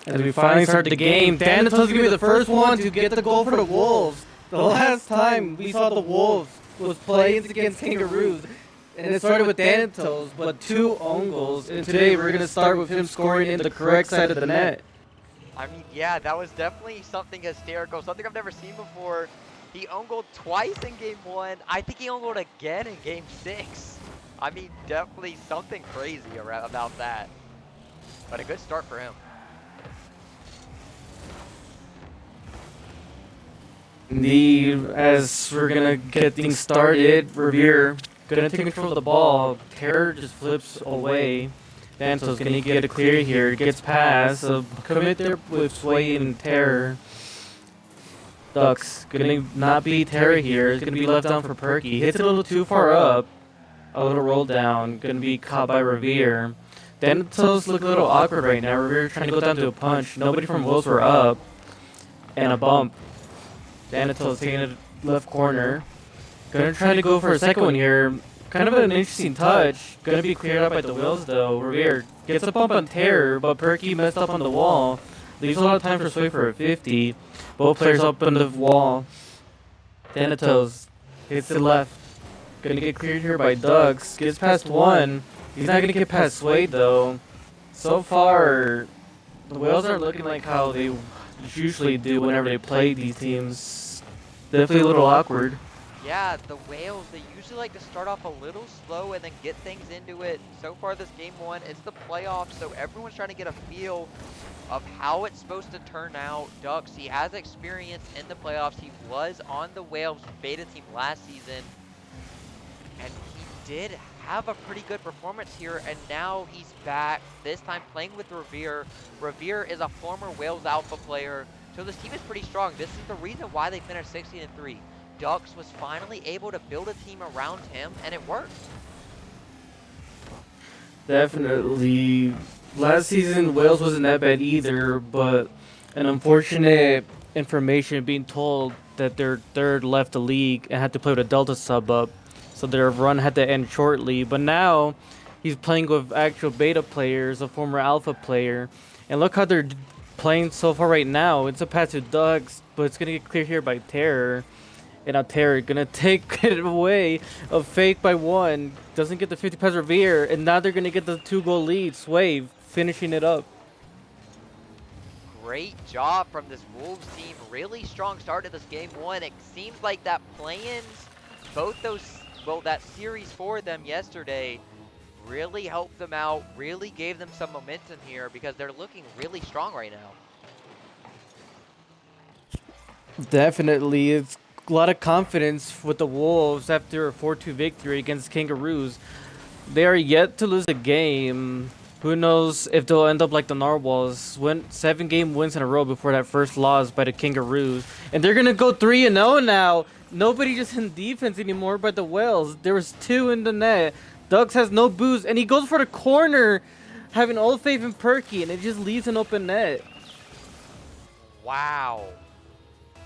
As we finally start the game, Thanatos gonna be the first one to get the goal for the Wolves. The last time we saw the Wolves was playing against Kangaroos, and it started with Thanatos, but 2 own goals. And today we're gonna start with him scoring in the correct side of the net. I mean, yeah, that was definitely something hysterical, something I've never seen before. He own goaled twice in game 1. I think he own goaled again in game 6. I mean, definitely something crazy about that. But a good start for him. As we're gonna get things started, Revere gonna take control of the ball. Terror just flips away. Thanatos gonna get a clear here, gets past, commit there with Sway and Terror. Ducks gonna not be Terror here, it's gonna be left down for Perky. Hits it a little too far up, a little roll down, gonna be caught by Revere. Thanatos look a little awkward right now. Revere trying to go down to a punch. Nobody from Wolves were up, and a bump. Thanatos taking it left corner. Gonna try to go for a second one here. Kind of an interesting touch. Gonna be cleared up by the wheels though. Revere gets a bump on Terror, but Perky messed up on the wall. Leaves a lot of time for Sway for a 50. Both players up on the wall. Thanatos hits the left. Gonna get cleared here by Ducks. Gets past one. He's not gonna get past Sway though. So far, the whales are looking like how they usually do whenever they play these teams. Definitely a little awkward. Yeah, the Whales, they usually like to start off a little slow and then get things into it. So far this game 1, it's the playoffs, so everyone's trying to get a feel of how it's supposed to turn out. Ducks, he has experience in the playoffs. He was on the Whales beta team last season, and he did have a pretty good performance here, and now he's back, this time playing with Revere. Revere is a former Whales Alpha player, so this team is pretty strong. This is the reason why they finished 16-3. Ducks was finally able to build a team around him, and it worked. Definitely. Last season, Wales wasn't that bad either, but an unfortunate information being told that their third left the league and had to play with a Delta sub up. So their run had to end shortly. But now he's playing with actual beta players, a former alpha player. And look how they're playing so far right now. It's a pass to Ducks, but it's going to get cleared here by Terror. And now Terror going to take it away. A fake by one. Doesn't get the 50 pass Revere. And now they're going to get the 2-goal lead. Sway finishing it up. Great job from this Wolves team. Really strong start to this game 1. It seems like that play-ins, both those, well, that series for them yesterday really helped them out, really gave them some momentum here because they're looking really strong right now. Definitely. It's a lot of confidence with the Wolves after a 4-2 victory against Kangaroos. They are yet to lose a game. Who knows if they'll end up like the Narwhals, 7-game wins in a row before that first loss by the Kangaroos. And they're going to go 3-0 now. Nobody just in defense anymore but the Whales. There was 2 in the net. Ducks has no boost, and he goes for the corner, having all faith in Perky, and it just leaves an open net. Wow.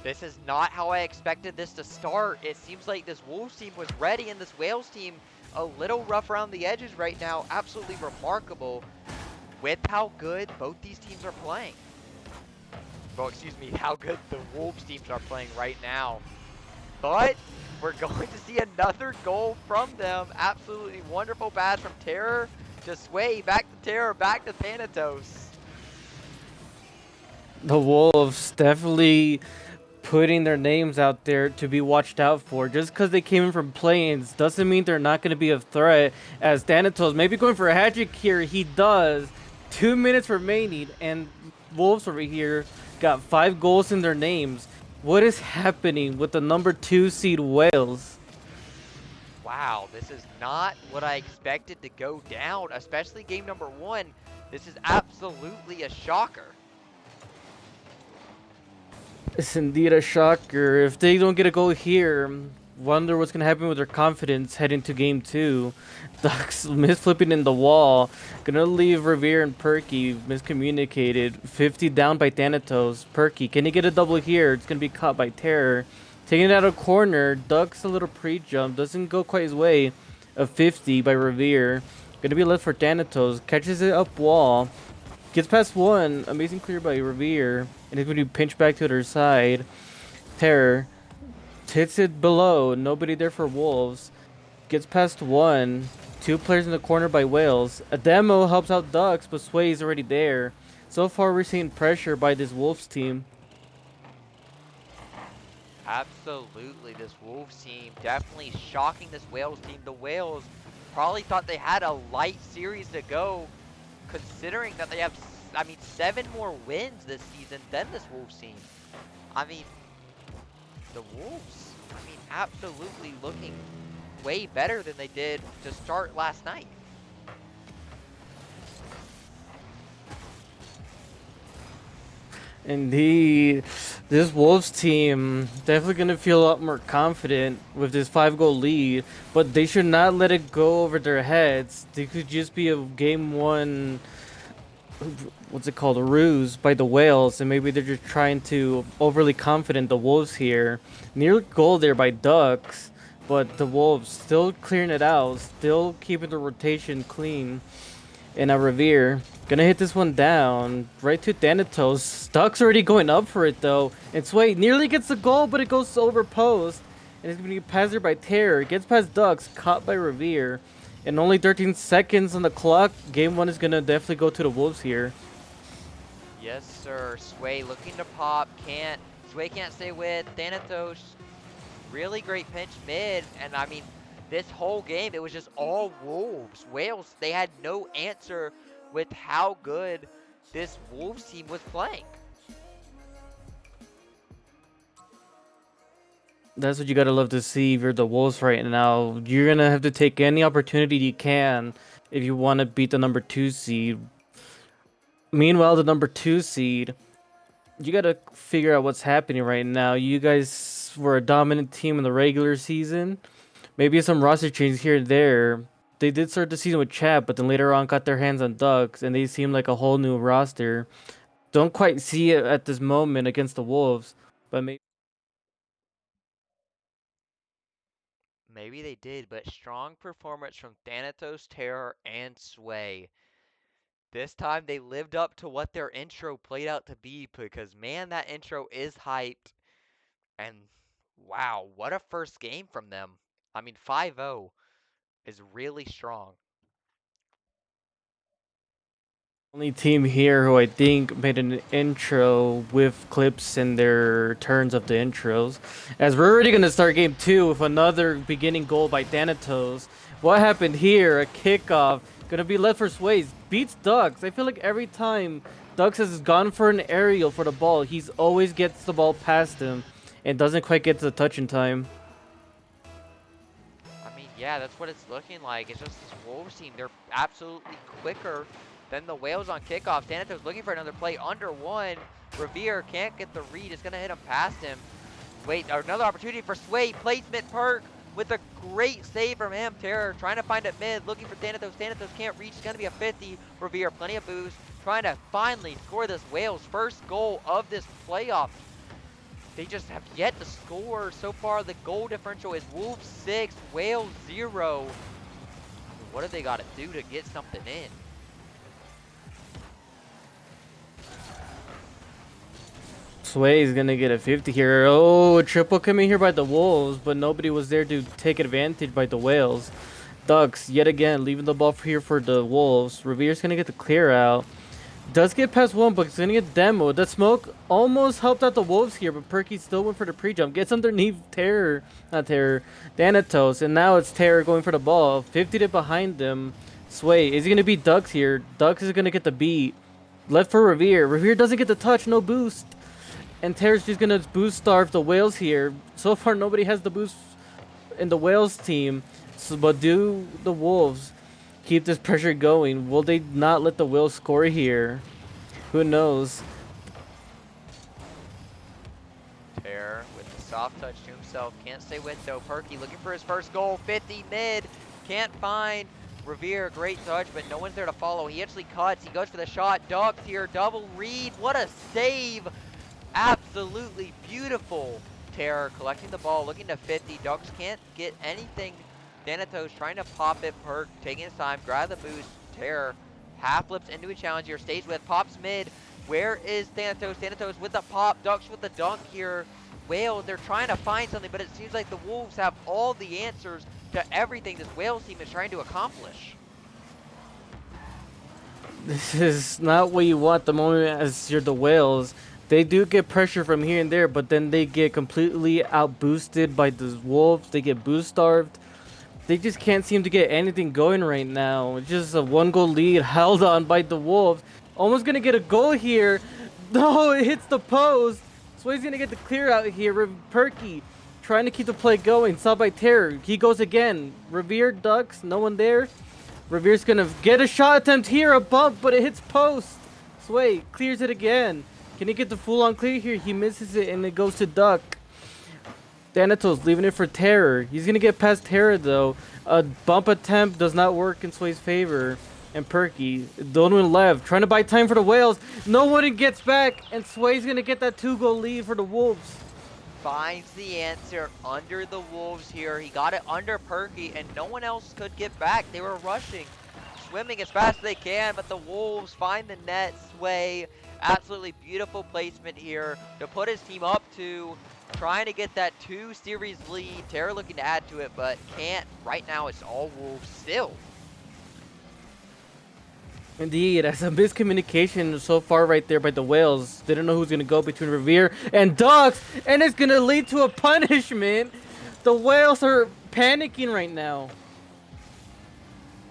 This is not how I expected this to start. It seems like this Wolves team was ready, and this Wales team a little rough around the edges right now. Absolutely remarkable with how good both these teams are playing. Well, excuse me, how good the Wolves teams are playing right now. But we're going to see another goal from them. Absolutely wonderful pass from Terror to Sway, back to Terror, back to Thanatos. The Wolves definitely putting their names out there to be watched out for. Just because they came in from plains doesn't mean they're not going to be a threat. As Thanatos maybe going for a hat trick here, he does. 2 minutes remaining, and Wolves over here got 5 goals in their names. What is happening with the number 2 seed Wales? Wow, this is not what I expected to go down, especially game number 1. This is absolutely a shocker. It's indeed a shocker. If they don't get a goal here, wonder what's going to happen with their confidence heading to game 2. Ducks misflipping in the wall. Gonna leave Revere and Perky miscommunicated. 50 down by Thanatos. Perky, can he get a double here? It's gonna be caught by Terror. Taking it out of corner. Ducks a little pre-jump. Doesn't go quite his way. A 50 by Revere. Gonna be left for Thanatos. Catches it up wall. Gets past one. Amazing clear by Revere. And he's going to pinch back to their side. Terror. Hits it below. Nobody there for Wolves. Gets past one. Two players in the corner by Wales. A demo helps out Ducks, but Sway is already there. So far, we're seeing pressure by this Wolves team. Absolutely, this Wolves team definitely shocking this Wales team. The Wales probably thought they had a light series to go, considering that they have, I mean, 7 more wins this season than this Wolves team. I mean, the Wolves, I mean, absolutely looking way better than they did to start last night. Indeed, this Wolves team definitely gonna feel a lot more confident with this 5 goal lead, but they should not let it go over their heads. They could just be a game one, what's it called, a ruse by the Whales, and maybe they're just trying to overly confident the Wolves here. Near goal there by Ducks, but the Wolves still clearing it out, still keeping the rotation clean. And a Revere. Gonna hit this one down. Right to Thanatos. Duck's already going up for it though. And Sway nearly gets the goal, but it goes over post. And it's gonna be passed there by Terror. Gets past Ducks, caught by Revere. And only 13 seconds on the clock. Game one is gonna definitely go to the Wolves here. Yes, sir. Sway looking to pop, can't. Sway can't stay with Thanatos. Really great pinch mid, and I mean, this whole game, it was just all Wolves. Wales, they had no answer with how good this Wolves team was playing. That's what you gotta love to see if you're the Wolves right now. You're gonna have to take any opportunity you can if you want to beat the number 2 seed. Meanwhile, the number 2 seed, you gotta figure out what's happening right now. You guys were a dominant team in the regular season. Maybe some roster changes here and there. They did start the season with Chat, but then later on got their hands on Ducks, and they seem like a whole new roster. Don't quite see it at this moment against the Wolves, but maybe. Maybe they did, but strong performance from Thanatos, Terror, and Sway. This time they lived up to what their intro played out to be because, man, that intro is hyped. And wow, what a first game from them. I mean, 5-0 is really strong. Only team here who I think made an intro with clips and their turns of the intros. As we're already going to start game 2 with another beginning goal by Thanatos. What happened here? A kickoff. Going to be left for Sways. Beats Ducks. I feel like every time Ducks has gone for an aerial for the ball, he's always gets the ball past him and doesn't quite get to the touch in time. I mean, yeah, that's what it's looking like. It's just this Wolves team. They're absolutely quicker than the Whales on kickoff. Thanatos looking for another play under one. Revere can't get the read. It's going to hit him past him. Wait, another opportunity for Sway. Placement perk with a great save from him. Terror trying to find it mid, looking for Thanatos. Thanatos can't reach. It's going to be a 50. Revere, plenty of boost. Trying to finally score this Wales' first goal of this playoff. They just have yet to score. So far, the goal differential is Wolves 6, Wales 0. I mean, what do they got to do to get something in? Sway is gonna get a 50 here. Oh, a triple coming here by the Wolves, but nobody was there to take advantage by the Whales. Ducks, yet again, leaving the ball here for the Wolves. Revere's gonna get the clear out. Does get past one, but it's gonna get demoed. That smoke almost helped out the Wolves here, but Perky still went for the pre-jump. Gets underneath Terror, not Terror, Thanatos, and now it's Terror going for the ball. 50 to behind them. Sway, is he gonna beat Ducks here? Ducks is gonna get the beat. Left for Revere. Revere doesn't get the touch, no boost. And Terror's just gonna boost starve the Whales here. So far, nobody has the boost in the Whales team. So, but do the Wolves keep this pressure going? Will they not let the Whales score here? Who knows? Terror with the soft touch to himself. Can't stay with though. Perky looking for his first goal. 50 mid. Can't find Revere. Great touch, but no one's there to follow. He actually cuts. He goes for the shot. Ducks here. Double read. What a save. Absolutely beautiful. Terror collecting the ball, looking to 50. Ducks can't get anything. Thanatos trying to pop it. Perk taking his time. Grab the boost. Terror Half flips into a challenge here, stays with, pops mid. Where is Thanatos? Thanatos with the pop, Ducks with the dunk here. Wales, they're trying to find something, but it seems like the Wolves have all the answers to everything this Wales team is trying to accomplish. This is not what you want the moment as you're the Whales. They do get pressure from here and there, but then they get completely out boosted by the Wolves. They get boost starved. They just can't seem to get anything going right now. It's just a 1 goal lead held on by the Wolves. Almost gonna get a goal here. No, it hits the post. Sway's gonna get the clear out here. Perky trying to keep the play going. Saw by Terror. He goes again. Revere ducks. No one there. Revere's gonna get a shot attempt here, a bump, but it hits post. Sway clears it again. Can he get the full on clear here? He misses it and it goes to Duck. Thanatos leaving it for Terror. He's gonna get past Terror though. A bump attempt does not work in Sway's favor. And Perky, the only one left, trying to buy time for the Whales. No one gets back, and Sway's gonna get that 2-goal lead for the Wolves. Finds the answer under the Wolves here. He got it under Perky, and no one else could get back. They were rushing, swimming as fast as they can, but the Wolves find the net. Sway, absolutely beautiful placement here to put his team up to, trying to get that 2-series lead. Terror looking to add to it, but can't. Right now, it's all Wolves still. Indeed, as a miscommunication so far right there by the Whales. Didn't know who's going to go between Revere and Ducks, and it's going to lead to a punishment. The Whales are panicking right now.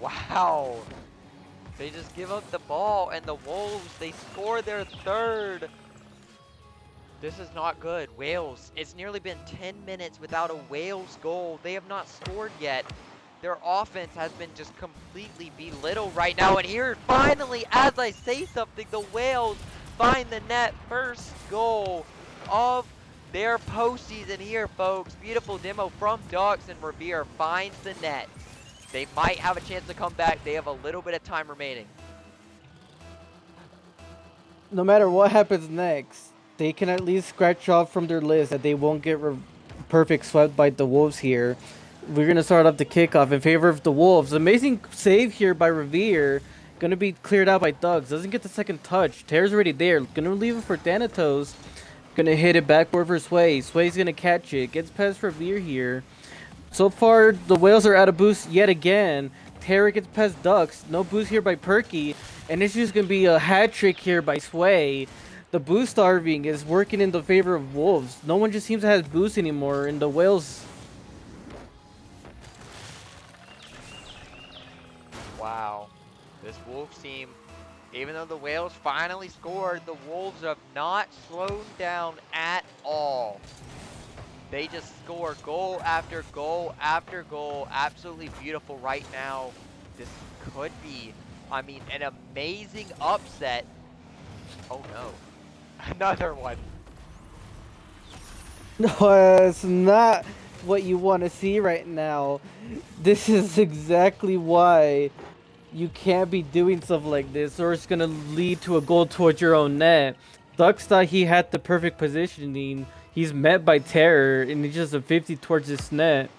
Wow. They just give up the ball, and the Wolves, they score their third. This is not good. Wales, it's nearly been 10 minutes without a Wales goal. They have not scored yet. Their offense has been just completely belittled right now. And here, finally, as I say something, the Wales find the net. First goal of their postseason here, folks. Beautiful demo from Ducks, and Revere finds the net. They might have a chance to come back. They have a little bit of time remaining. No matter what happens next, they can at least scratch off from their list that they won't get perfect swept by the Wolves here. We're going to start off the kickoff in favor of the Wolves. Amazing save here by Revere. Going to be cleared out by Thugs. Doesn't get the second touch. Terror's already there. Going to leave it for Thanatos. Going to hit it backward for Sway. Sway's going to catch it. Gets past Revere here. So far, the Whales are out of boost yet again. Terror gets past Ducks. No boost here by Perky. And it's just going to be a hat trick here by Sway. The boost starving is working in the favor of Wolves. No one just seems to have boost anymore. And the Whales... Wow. This Wolves team, even though the Whales finally scored, the Wolves have not slowed down at all. They just score goal after goal after goal. Absolutely beautiful right now. This could be, I mean, an amazing upset. Oh no. Another one. No, it's not what you want to see right now. This is exactly why you can't be doing stuff like this, or it's gonna lead to a goal towards your own net. Ducks thought he had the perfect positioning. He's met by Terror, and he's just a 50 towards this net.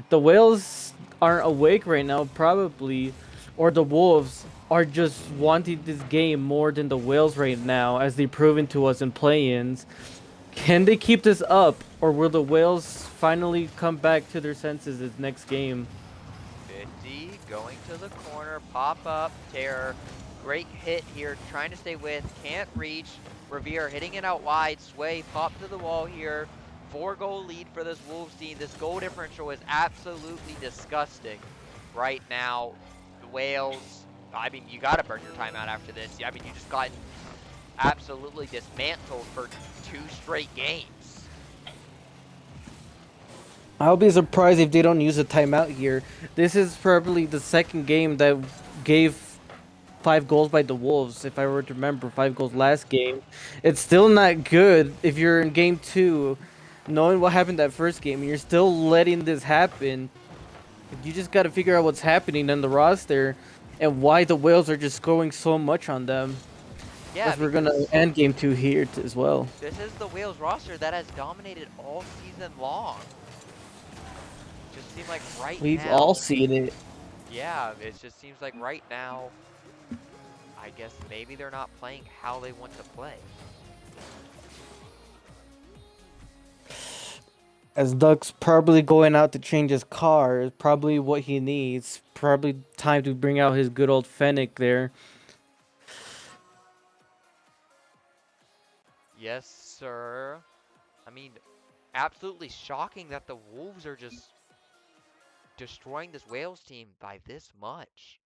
The Whales aren't awake right now, probably, or the Wolves are just wanting this game more than the Whales right now, as they've proven to us in play-ins. Can they keep this up, or will the Whales finally come back to their senses this next game? 50 going to the corner, pop up, Terror. Great hit here, trying to stay with, can't reach. Revere hitting it out wide, Sway pop to the wall here. 4-goal lead for this Wolves team. This goal differential is absolutely disgusting right now. The Whales, I mean, you got to burn your timeout after this. I mean, you just got absolutely dismantled for 2 straight games. I'll be surprised if they don't use a timeout here. This is probably the second game that gave 5 goals by the Wolves, if I were to remember 5 goals last game. It's still not good if you're in game 2, knowing what happened that first game, and you're still letting this happen. You just got to figure out what's happening on the roster and why the Whales are just scoring so much on them. Yeah, we're going to end game 2 here as well. This is the Whales roster that has dominated all season long. Just seems like right We've now, all seen it. Yeah, it just seems like right now I guess maybe they're not playing how they want to play. As Duck's probably going out to change his car, is probably what he needs. Probably time to bring out his good old Fennec there. Yes, sir. I mean, absolutely shocking that the Wolves are just destroying this Wales team by this much.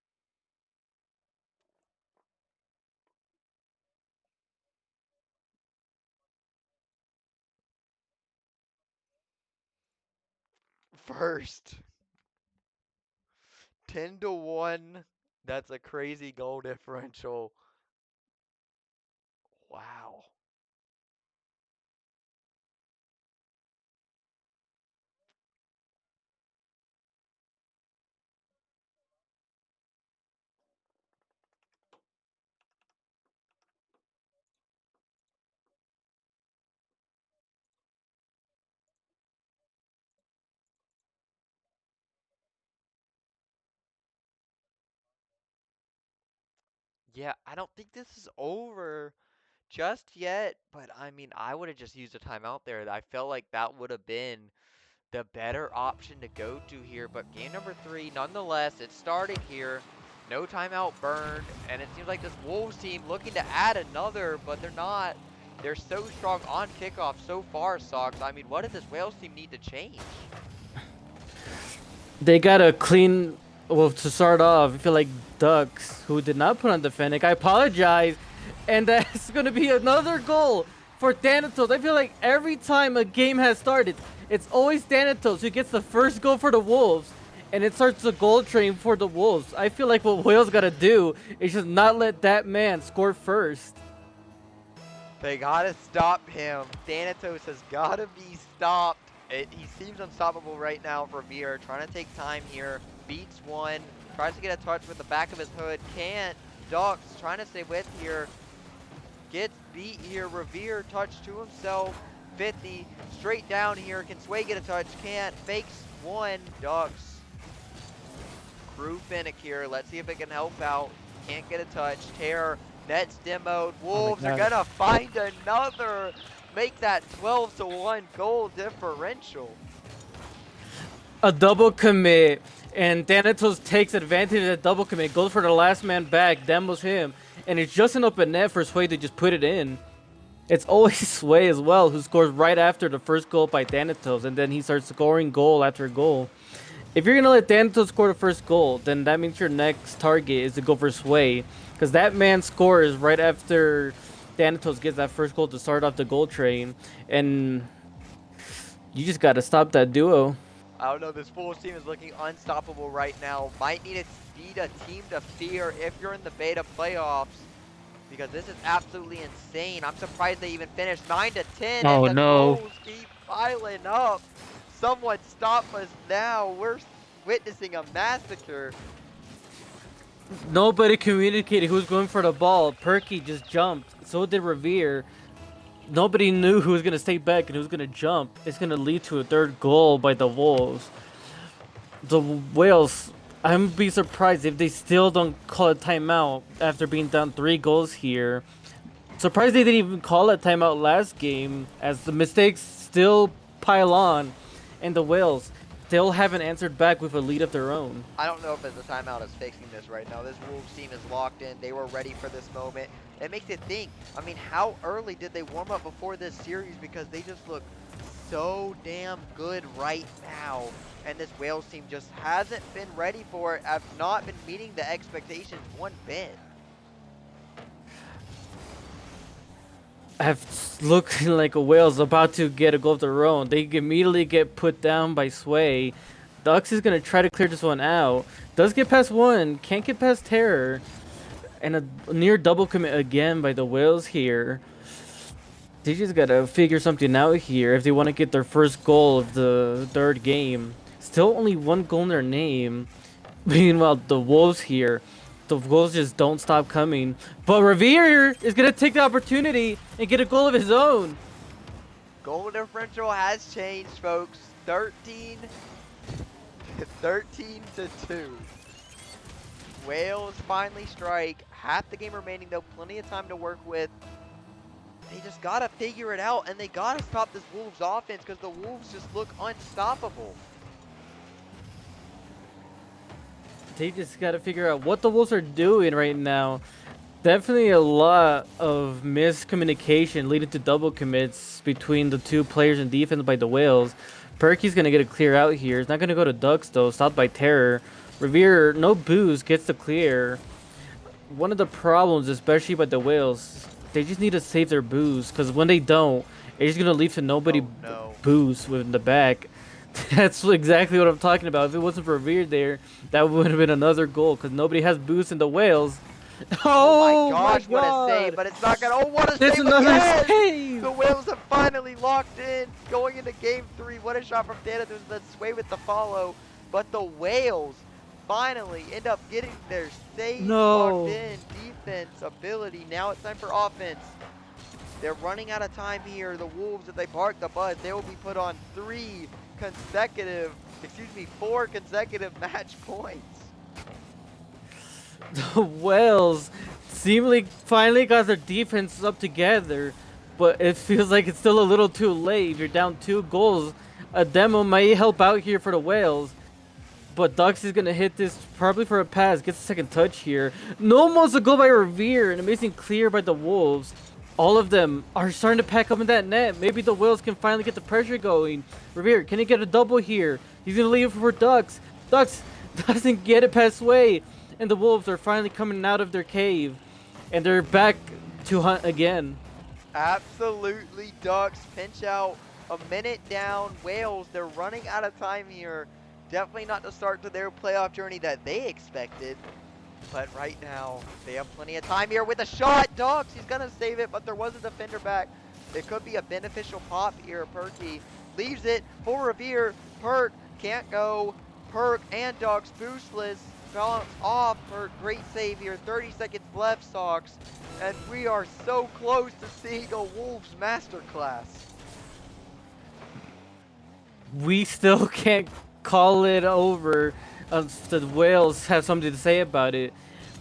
First, 10-1. That's a crazy goal differential. Wow. Yeah, I don't think this is over just yet, but I mean, I would have just used a timeout there. I felt like that would have been the better option to go to here, but game number 3, nonetheless, it's starting here. No timeout burned, and it seems like this Wolves team looking to add another, but they're not. They're so strong on kickoff so far, Sox. I mean, what did this Wales team need to change? They got a clean. Well, to start off, I feel like Ducks, who did not put on the Fennec. I apologize. And that's going to be another goal for Thanatos. I feel like every time a game has started, it's always Thanatos who gets the first goal for the Wolves. And it starts the goal train for the Wolves. I feel like what Wales got to do is just not let that man score first. They gotta stop him. Thanatos has gotta be stopped. He seems unstoppable right now for Veer. Trying to take time here. Beats one. Tries to get a touch with the back of his hood. Can't. Ducks trying to stay with here. Gets beat here. Revere touch to himself. 50. Straight down here. Can Sway get a touch? Can't. Fakes one. Ducks. Crew Finnick here. Let's see if it can help out. Can't get a touch. Terror. Nets demoed. Wolves are gonna find another. Make that 12-1 goal differential. A double commit, and Thanatos takes advantage of that double commit, goes for the last man back, demos him, and it's just an open net for Sway to just put it in. It's always Sway as well who scores right after the first goal by Thanatos, and then he starts scoring goal after goal. If you're gonna let Thanatos score the first goal, then that means your next target is to go for Sway, because that man scores right after Thanatos gets that first goal to start off the goal train, and you just gotta stop that duo. I don't know, this Wolves team is looking unstoppable right now. Might need a team to fear if you're in the beta playoffs, because this is absolutely insane. I'm surprised they even finished 9-10, and Oh the no. goals keep piling up. Someone stop us now. We're witnessing a massacre. Nobody communicated who's going for the ball. Perky just jumped. So did Revere. Nobody knew who was going to stay back and who was going to jump. It's going to lead to a third goal by the Wolves. The Wales, I'm be surprised if they still don't call a timeout after being down 3 goals here. Surprised they didn't even call a timeout last game, as the mistakes still pile on, and the Wales still haven't answered back with a lead of their own. I don't know if the timeout is fixing this right now. This Wolves team is locked in. They were ready for this moment. It makes you think, I mean, how early did they warm up before this series? Because they just look so damn good right now. And this Wales team just hasn't been ready for it. Have not been meeting the expectations one bit. Have looking like a Wales about to get a goal of their own. They immediately get put down by Sway. Ducks is gonna try to clear this one out. Does get past one, can't get past Terror, and a near double commit again by the Wales here. They just gotta figure something out here if they want to get their first goal of the third game. Still only 1 goal in their name. Meanwhile, the Wolves here, the goals just don't stop coming. But Revere is gonna take the opportunity and get a goal of his own. Goal differential has changed, folks. 13 to 2. Wales finally strike. Half the game remaining though, plenty of time to work with. They just gotta figure it out, and they gotta stop this Wolves offense because the Wolves just look unstoppable. They just got to figure out what the Wolves are doing right now. Definitely a lot of miscommunication leading to double commits between the two players in defense by the Whales. Perky's going to get a clear out here. He's not going to go to Ducks, though. Stopped by Terror. Revere, no boost, gets the clear. One of the problems, especially by the Whales, they just need to save their boost, because when they don't, it's just going to leave to nobody Oh no. boost within the back. That's exactly what I'm talking about. If it wasn't for Revere there, that would have been another goal, because nobody has boost in the Whales. Oh my Oh my gosh, what a save, god! but it's not gonna, oh what a There's save another again! save! The Whales have finally locked in, going into game 3. What a shot from Dana, there's that sway with the follow, but the Whales finally end up getting their save locked No. in, defense ability. Now it's time for offense. They're running out of time here. The Wolves, if they bark the buzz, they will be put on 4 consecutive match points. The Whales seemingly finally got their defense up together, but it feels like it's still a little too late. You're down 2 goals. A demo might help out here for the Whales, but Ducks is gonna hit this probably for a pass. Gets a second touch here. No, almost a goal by Revere. An amazing clear by the Wolves. All of them are starting to pack up in that net. Maybe the Whales can finally get the pressure going. Revere, can he get a double here? He's gonna leave it for Ducks. Ducks doesn't get it past Way. And the Wolves are finally coming out of their cave. And they're back to hunt again. Absolutely, Ducks pinch out, a minute down. Wales, they're running out of time here. Definitely not the start to their playoff journey that they expected. But right now, they have plenty of time here with a shot. Ducks, he's going to save it, but there was a defender back. It could be a beneficial pop here. Perky leaves it for Revere. Perk can't go. Perk and Ducks boostless. Balance off. Perk, great save here. 30 seconds left, Sox. And we are so close to seeing a Wolves masterclass. We still can't call it over until the Whales have something to say about it.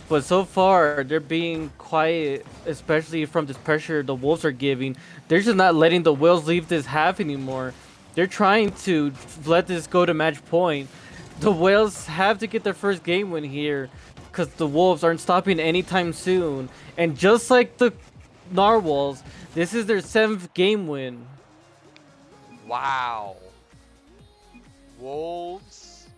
But so far, they're being quiet, especially from this pressure the Wolves are giving. They're just not letting the Whales leave this half anymore. They're trying to let this go to match point. The Whales have to get their first game win here, because the Wolves aren't stopping anytime soon. And just like the Narwhals, this is their 7th game win. Wow. Wolves.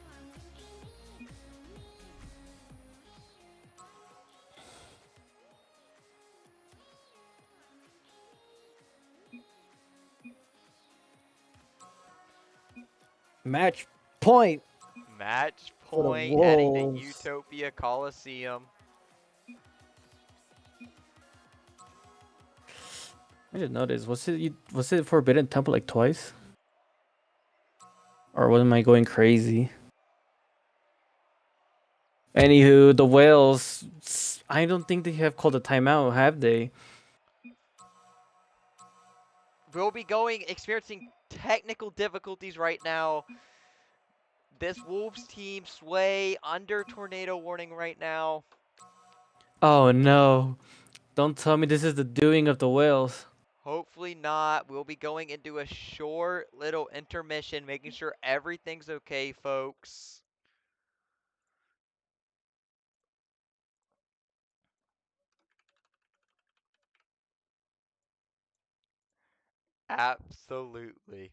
Match point. Match For the point, heading to Wolves. Utopia Coliseum. I didn't notice. Was it Forbidden Temple like twice? Or am I going crazy? Anywho, the Whales. I don't think they have called a timeout, have they? We'll be experiencing technical difficulties right now. This Wolves team sway under tornado warning right now. Oh no! Don't tell me this is the doing of the Whales. Hopefully not. We'll be going into a short little intermission, making sure everything's okay, folks. Absolutely.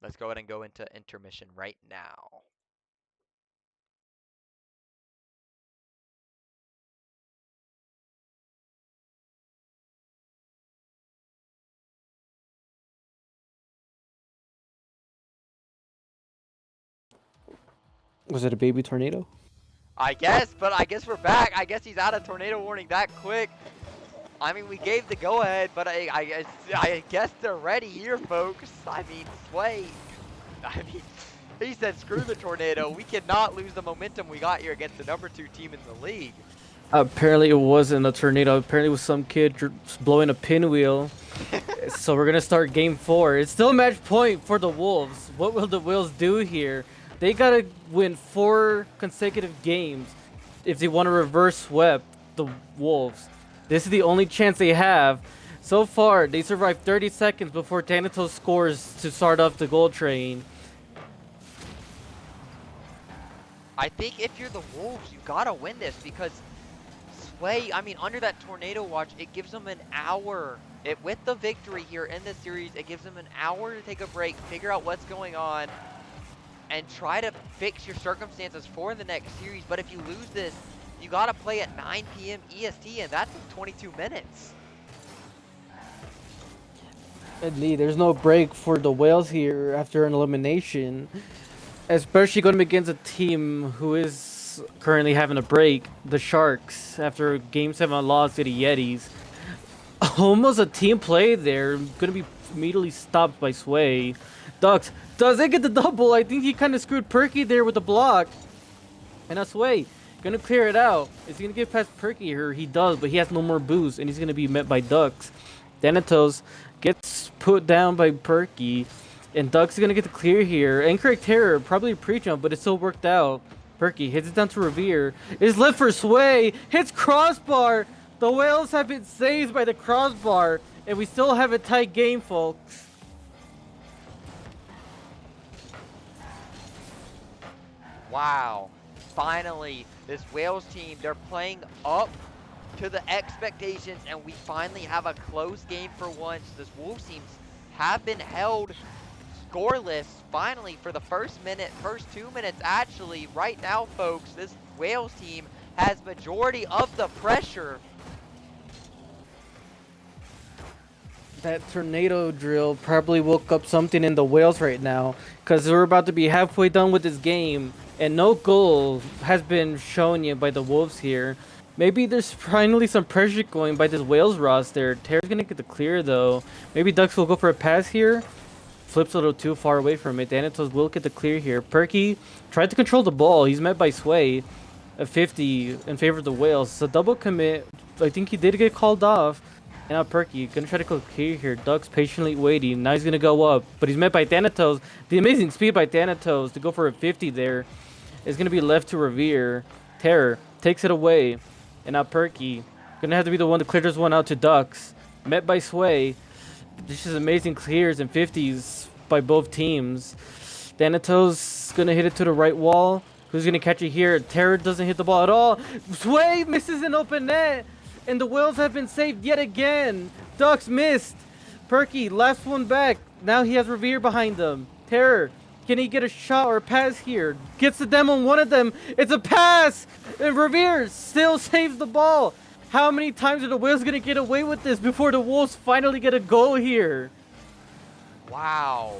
Let's go ahead and go into intermission right now. Was it a baby tornado? I guess, but I guess we're back. I guess he's out of tornado warning that quick. I mean, we gave the go-ahead, but I guess they're ready here, folks. I mean, Sway. I mean, he said, screw the tornado. We cannot lose the momentum we got here against the #2 team in the league. Apparently it wasn't a tornado. Apparently it was some kid blowing a pinwheel. So we're gonna start game 4. It's still match point for the Wolves. What will the Wolves do here? They gotta win 4 consecutive games if they want to reverse sweep the Wolves. This is the only chance they have. So far, they survived 30 seconds before Thanatos scores to start off the goal train. I think if you're the Wolves, you gotta win this because Sway, I mean, under that tornado watch, it gives them an hour. With the victory here in this series, it gives them an hour to take a break, figure out what's going on, and try to fix your circumstances for the next series. But if you lose this, you gotta play at 9 p.m. EST, and that's in 22 minutes. Lee, there's no break for the Whales here after an elimination, especially going against a team who is currently having a break, the Sharks, after Game 7 loss to the Yetis. Almost a team play there, going to be immediately stopped by Sway. Ducks doesn't get the double. I think he kind of screwed Perky there with the block. And that's Sway gonna clear it out. Is he gonna get past Perky here? He does, but he has no more boost, and he's gonna be met by Ducks. Thanatos gets put down by Perky, and Ducks is gonna get the clear here. Incorrect terror, probably a pre-jump, but it still worked out. Perky hits it down to Revere. Is left for Sway. Hits crossbar. The Whales have been saved by the crossbar, and we still have a tight game, folks. Wow. Finally, this Wales team, they're playing up to the expectations, and we finally have a close game for once. This Wolves teams have been held scoreless finally for the first 2 minutes actually. Right now, folks, this Wales team has majority of the pressure. That tornado drill probably woke up something in the Whales right now, because we're about to be halfway done with this game, and no goal has been shown yet by the Wolves here. Maybe there's finally some pressure going by this Whales roster. Terry's gonna get the clear though. Maybe Ducks will go for a pass here. Flips a little too far away from it. Thanatos will get the clear here. Perky tried to control the ball. He's met by Sway. A 50 in favor of the Whales. It's a double commit. I think he did get called off. And now Perky gonna try to go clear here. Ducks patiently waiting. Now he's gonna go up, but he's met by Thanatos. The amazing speed by Thanatos to go for a 50 there is gonna be left to Revere. Terror takes it away, and now Perky gonna have to be the one to clear this one out to Ducks. Met by Sway. This is amazing clears and 50s by both teams. Thanatos gonna hit it to the right wall. Who's gonna catch it here? Terror doesn't hit the ball at all. Sway misses an open net. And the Whales have been saved yet again. Ducks missed. Perky, last one back. Now he has Revere behind them. Terror, can he get a shot or a pass here? Gets the demo on one of them. It's a pass. And Revere still saves the ball. How many times are the Whales going to get away with this before the Wolves finally get a goal here? Wow.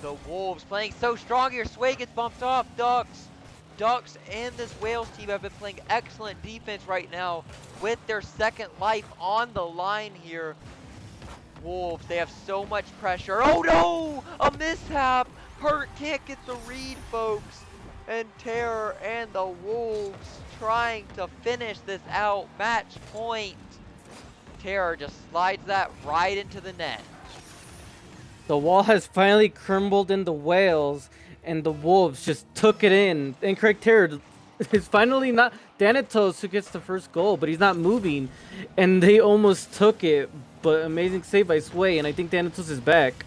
The Wolves playing so strong here. Sway gets bumped off. Ducks and this Wales team have been playing excellent defense right now with their second life on the line here. Wolves, they have so much pressure. Oh no! A mishap! Hurt can't get the read, folks. And Terror and the Wolves trying to finish this out. Match point. Terror just slides that right into the net. The wall has finally crumbled in the Whales, and the Wolves just took it in. Incorrect terror is finally not Thanatos who gets the first goal, but he's not moving, and they almost took it. But amazing save by Sway, and I think Thanatos is back.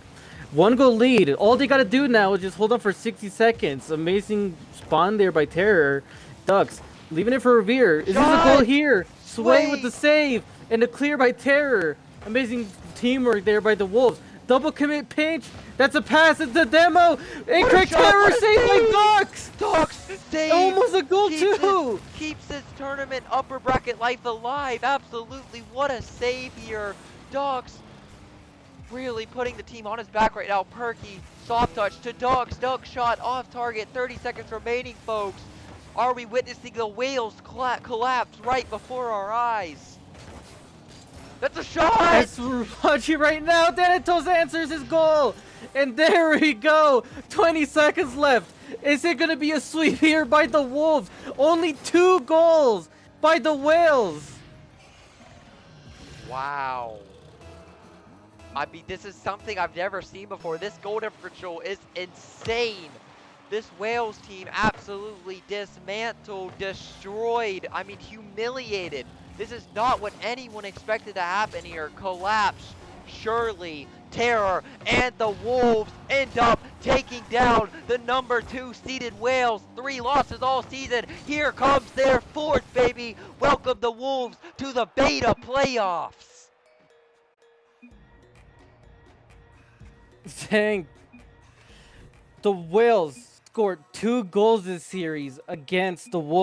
1-goal lead. All they gotta do now is just hold on for 60 seconds. Amazing spawn there by Terror. Ducks leaving it for Revere. Is this a goal here? Sway with the save and the clear by Terror. Amazing teamwork there by the Wolves. Double commit pinch. That's a pass. It's a demo. Incorrect terror saved by Ducks. Ducks save. Almost a goal too. Keeps this tournament upper bracket life alive. Absolutely. What a save here. Ducks really putting the team on his back right now. Perky, soft touch to Ducks. Ducks shot off target. 30 seconds remaining, folks. Are we witnessing the Whales collapse right before our eyes? That's a shot! That's watching right now. Thanatos answers his goal. And there we go. 20 seconds left. Is it going to be a sweep here by the Wolves? Only 2 goals by the Whales. Wow. I mean, this is something I've never seen before. This goal differential is insane. This Wales team absolutely dismantled, destroyed, I mean humiliated. This is not what anyone expected to happen here. Collapse, surely, terror, and the Wolves end up taking down the number 2 seeded Wales. 3 losses all season. Here comes their 4th, baby. Welcome the Wolves to the beta playoffs. Dang. The Whales scored 2 goals this series against the Wolves.